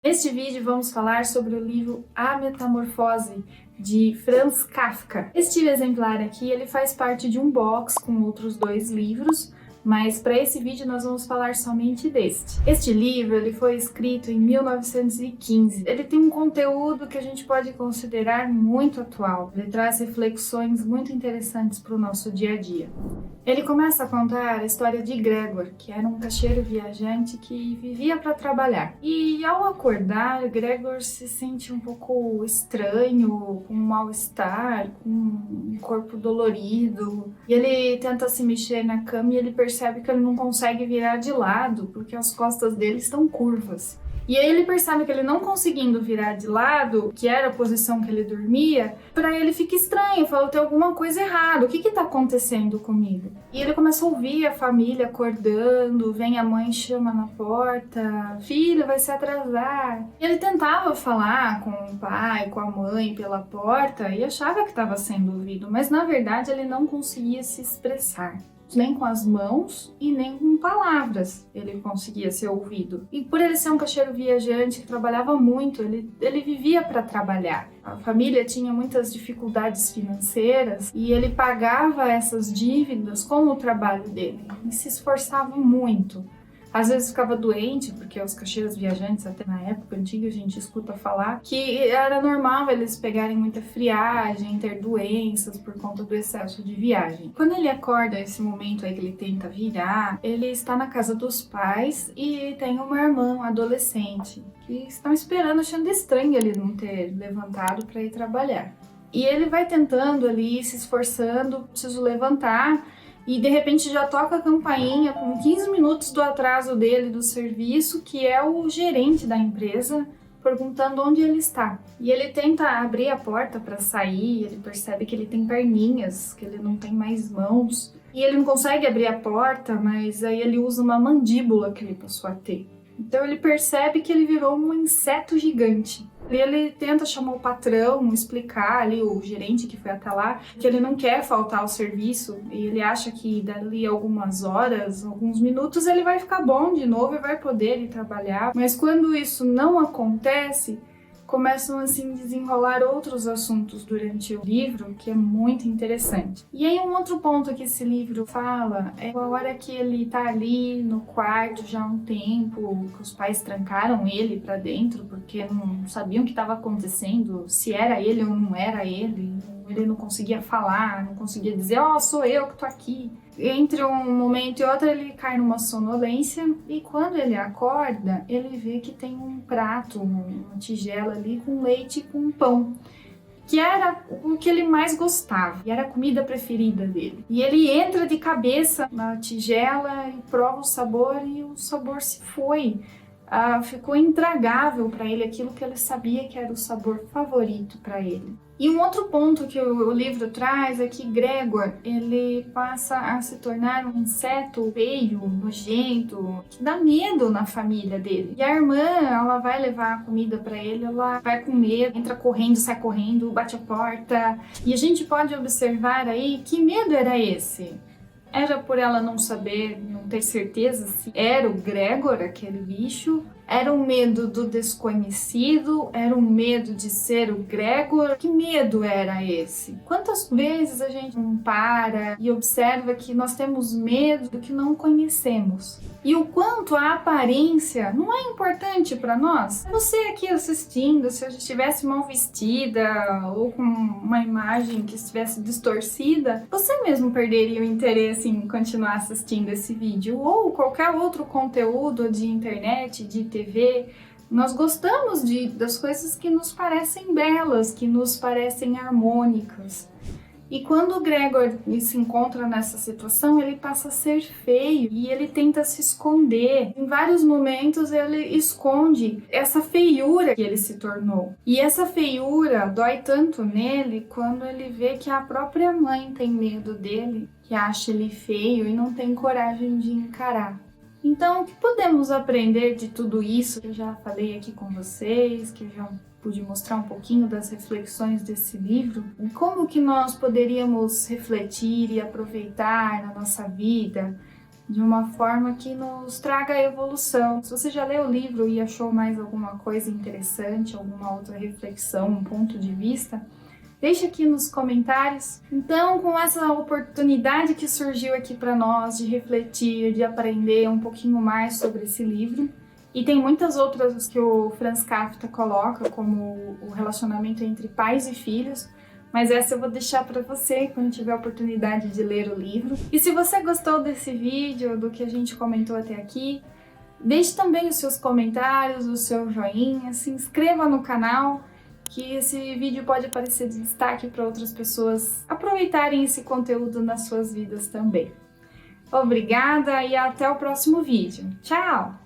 Neste vídeo vamos falar sobre o livro A Metamorfose, de Franz Kafka. Este exemplar aqui ele faz parte de um box com outros dois livros, mas para esse vídeo nós vamos falar somente deste. Este livro ele foi escrito em 1915. Ele tem um conteúdo que a gente pode considerar muito atual. Ele traz reflexões muito interessantes para o nosso dia a dia. Ele começa a contar a história de Gregor, que era um caixeiro viajante que vivia para trabalhar. E ao acordar, Gregor se sente um pouco estranho, com um mal-estar, com um corpo dolorido. E ele tenta se mexer na cama e ele percebe que ele não consegue virar de lado, porque as costas dele estão curvas. E aí ele percebe que ele não conseguindo virar de lado, que era a posição que ele dormia, para ele fica estranho, fala, tem alguma coisa errada, o que está acontecendo comigo? E ele começa a ouvir a família acordando, vem a mãe, chama na porta, filho, vai se atrasar. E ele tentava falar com o pai, com a mãe pela porta e achava que estava sendo ouvido, mas na verdade ele não conseguia se expressar. Nem com as mãos e nem com palavras ele conseguia ser ouvido. E por ele ser um caixeiro viajante que trabalhava muito, ele vivia para trabalhar. A família tinha muitas dificuldades financeiras e ele pagava essas dívidas com o trabalho dele e se esforçava muito. Às vezes ficava doente, porque os caixeiros viajantes, até na época antiga, a gente escuta falar que era normal eles pegarem muita friagem, ter doenças por conta do excesso de viagem. Quando ele acorda, esse momento aí que ele tenta virar, ele está na casa dos pais e tem uma irmã adolescente que estão esperando, achando estranho ele não ter levantado para ir trabalhar. E ele vai tentando ali, se esforçando, preciso levantar. E de repente já toca a campainha com 15 minutos do atraso dele do serviço, que é o gerente da empresa, perguntando onde ele está. E ele tenta abrir a porta para sair, ele percebe que ele tem perninhas, que ele não tem mais mãos. E ele não consegue abrir a porta, mas aí ele usa uma mandíbula que ele passou a ter. Então ele percebe que ele virou um inseto gigante. E ele tenta chamar o patrão, explicar ali, o gerente que foi até lá, que ele não quer faltar ao serviço e ele acha que dali algumas horas, alguns minutos, ele vai ficar bom de novo e vai poder ir trabalhar. Mas quando isso não acontece, começam assim a desenrolar outros assuntos durante o livro, que é muito interessante. E aí um outro ponto que esse livro fala é a hora que ele tá ali no quarto já há um tempo, que os pais trancaram ele pra dentro porque não sabiam o que estava acontecendo, se era ele ou não era ele. Ele não conseguia falar, não conseguia dizer, sou eu que tô aqui. Entre um momento e outro ele cai numa sonolência e quando ele acorda, ele vê que tem um prato, uma tigela ali com leite e com pão, que era o que ele mais gostava, e era a comida preferida dele. E ele entra de cabeça na tigela e prova o sabor e o sabor se foi. Ficou intragável para ele aquilo que ele sabia que era o sabor favorito para ele. E um outro ponto que o livro traz é que Gregor, ele passa a se tornar um inseto feio, nojento, que dá medo na família dele. E a irmã, ela vai levar a comida para ele, ela vai com medo, entra correndo, sai correndo, bate a porta. E a gente pode observar aí que medo era esse. Era por ela não saber, não ter certeza se era o Gregor, aquele bicho. Era um medo do desconhecido, era um medo de ser o Gregor. Que medo era esse? Quantas vezes a gente não para e observa que nós temos medo do que não conhecemos? E o quanto a aparência não é importante para nós? Você aqui assistindo, se eu estivesse mal vestida ou com uma imagem que estivesse distorcida, você mesmo perderia o interesse em continuar assistindo esse vídeo ou qualquer outro conteúdo de internet, de TV. Nós gostamos das coisas que nos parecem belas, que nos parecem harmônicas. E quando o Gregor se encontra nessa situação, ele passa a ser feio e ele tenta se esconder. Em vários momentos ele esconde essa feiura que ele se tornou. E essa feiura dói tanto nele quando ele vê que a própria mãe tem medo dele, que acha ele feio e não tem coragem de encarar. Então, o que podemos aprender de tudo isso que eu já falei aqui com vocês, que eu já pude mostrar um pouquinho das reflexões desse livro? E como que nós poderíamos refletir e aproveitar na nossa vida de uma forma que nos traga evolução. Se você já leu o livro e achou mais alguma coisa interessante, alguma outra reflexão, um ponto de vista, deixa aqui nos comentários. Então, com essa oportunidade que surgiu aqui para nós de refletir, de aprender um pouquinho mais sobre esse livro, e tem muitas outras que o Franz Kafka coloca, como o relacionamento entre pais e filhos, mas essa eu vou deixar para você quando tiver a oportunidade de ler o livro. E se você gostou desse vídeo, do que a gente comentou até aqui, deixe também os seus comentários, o seu joinha, se inscreva no canal, que esse vídeo pode aparecer de destaque para outras pessoas aproveitarem esse conteúdo nas suas vidas também. Obrigada e até o próximo vídeo. Tchau!